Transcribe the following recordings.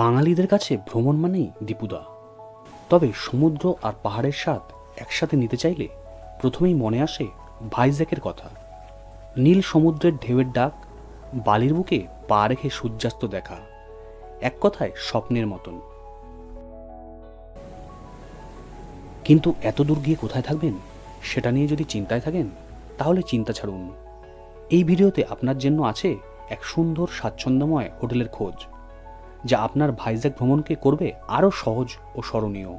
বাঙালিদের কাছে ভ্রমণ মানেই দীপুদা। তবে সমুদ্র আর পাহাড়ের স্বাদ একসাথে নিতে চাইলে প্রথমেই মনে আসে ভাইজ্যাকের কথা। নীল সমুদ্রের ঢেউয়ের ডাক, বালির বুকে পা রেখে সূর্যাস্ত দেখা, এক কথায় স্বপ্নের মতন। কিন্তু এত দূর গিয়ে কোথায় থাকবেন সেটা নিয়ে যদি চিন্তায় থাকেন তাহলে চিন্তা ছাড়ুন। এই ভিডিওতে আপনার জন্য আছে এক সুন্দর স্বাচ্ছন্দ্যময় হোটেলের খোঁজ, যা আপনার ভাইজ্যাক ভ্রমণকে করবে আরও সহজ ও স্মরণীয়।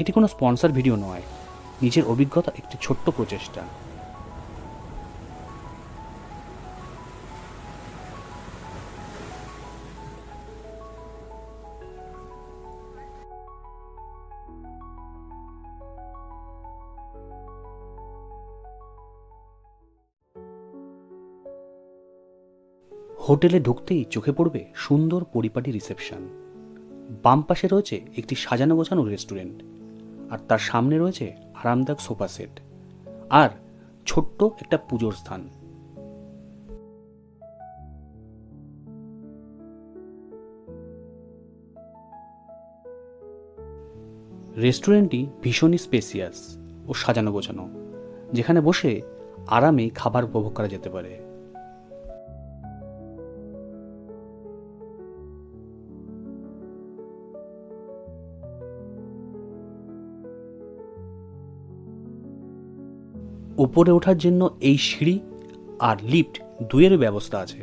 এটি কোনো স্পন্সর ভিডিও নয়, নিজের অভিজ্ঞতা একটি ছোট্ট প্রচেষ্টা। হোটেলে ঢুকতেই চোখে পড়বে সুন্দর পরিপাটি রিসেপশন। বাম পাশে রয়েছে একটি সাজানো গোছানো রেস্টুরেন্ট, আর তার সামনে রয়েছে আরামদায়ক সোফা সেট আর ছোট্ট একটা পুজোর স্থান। রেস্টুরেন্টটি ভীষণই স্পেসিয়াস ও সাজানো গোছানো, যেখানে বসে আরামে খাবার উপভোগ করা যেতে পারে। উপরে ওঠার জন্য এই সিঁড়ি আর লিফট দুইয়েরই ব্যবস্থা আছে।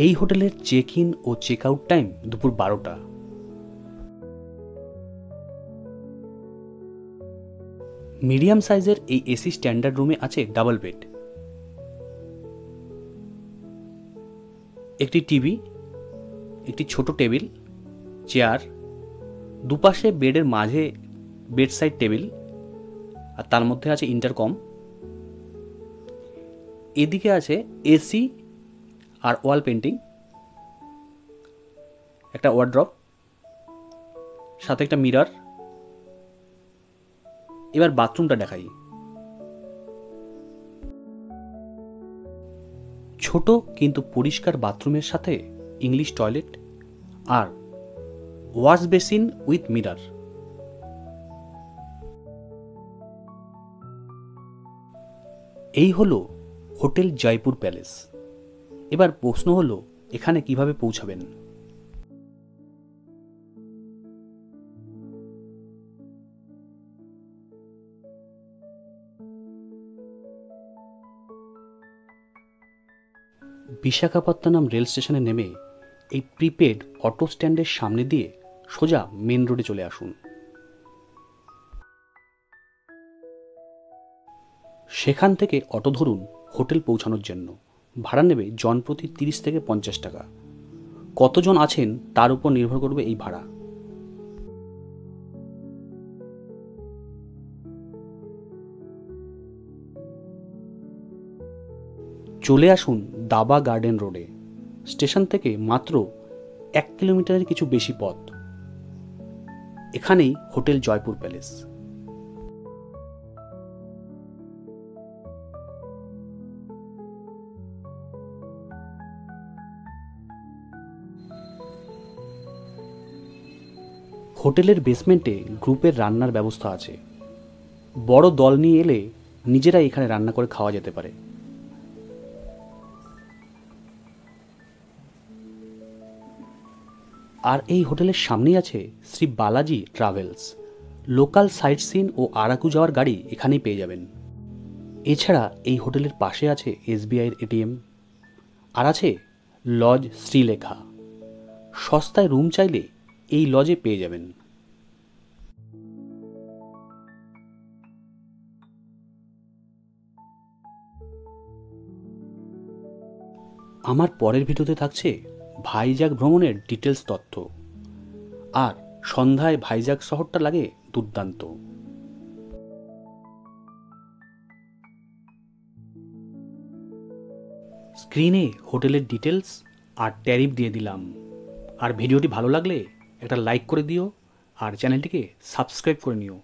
এই হোটেলের চেক ইন ও চেক আউট টাইম দুপুর 12টা। মিডিয়াম সাইজের এই এসি স্ট্যান্ডার্ড রুমে আছে ডাবল বেড, একটি টিভি, একটি ছোট টেবিল, চেয়ার, দুপাশে বেডের মাঝে বেড সাইড টেবিল, আর তার মধ্যে আছে ইন্টারকম। এদিকে আছে এসি আর ওয়াল পেন্টিং, একটা ওয়ার্ড্রপ, সাথে একটা মিরর। এবার বাথরুমটা দেখাই। ছোট কিন্তু পরিষ্কার বাথরুমের সাথে ইংলিশ টয়লেট আর ওয়াশ বেসিন উইথ মিরর। এই হলো হোটেল জয়পুর প্যালেস। এবার প্রশ্ন হলো, এখানে কিভাবে পৌঁছাবেন? বিশাখাপত্তনম রেল স্টেশনে নেমে এই প্রিপেড অটো স্ট্যান্ডের সামনে দিয়ে সোজা মেন রোডে চলে আসুন। সেখান থেকে অটো ধরুন হোটেল পৌঁছানোর জন্য। ভাড়া নেবে জনপ্রতি 30 থেকে 50 টাকা। কতজন আছেন তার উপর নির্ভর করবে এই ভাড়া। চলে আসুন দাবা গার্ডেন রোডে। স্টেশন থেকে মাত্র 1 কিলোমিটারের কিছু বেশি পথ। এখানেই হোটেল জয়পুর প্যালেস। হোটেলের বেসমেন্টে গ্রুপের রান্নার ব্যবস্থা আছে। বড় দল নিয়ে এলে নিজেরাই এখানে রান্না করে খাওয়া যেতে পারে। আর এই হোটেলের সামনেই আছে Shri Balaji travels. Local sightseeing ও আরাকু যাওয়ার গাড়ি এখানেই পেয়ে যাবেন। এছাড়া এই হোটেলের পাশে আছে এসবিআইয়ের এটিএম, আর আছে লজ শ্রীলেখা। সস্তায় রুম চাইলে এই লজে পেয়ে যাবেন। আমার পরের ভিডিওতে থাকছে ভাইজ্যাক ভ্রমণের ডিটেলস তথ্য, আর সন্ধ্যায় ভাইজ্যাক শহরটা লাগে দুর্দান্ত। স্ক্রিনে হোটেলের ডিটেলস আর ট্যারিফ দিয়ে দিলাম। আর ভিডিওটি ভালো লাগলে একটা লাইক করে দিও আর চ্যানেলটিকে সাবস্ক্রাইব করে নিও।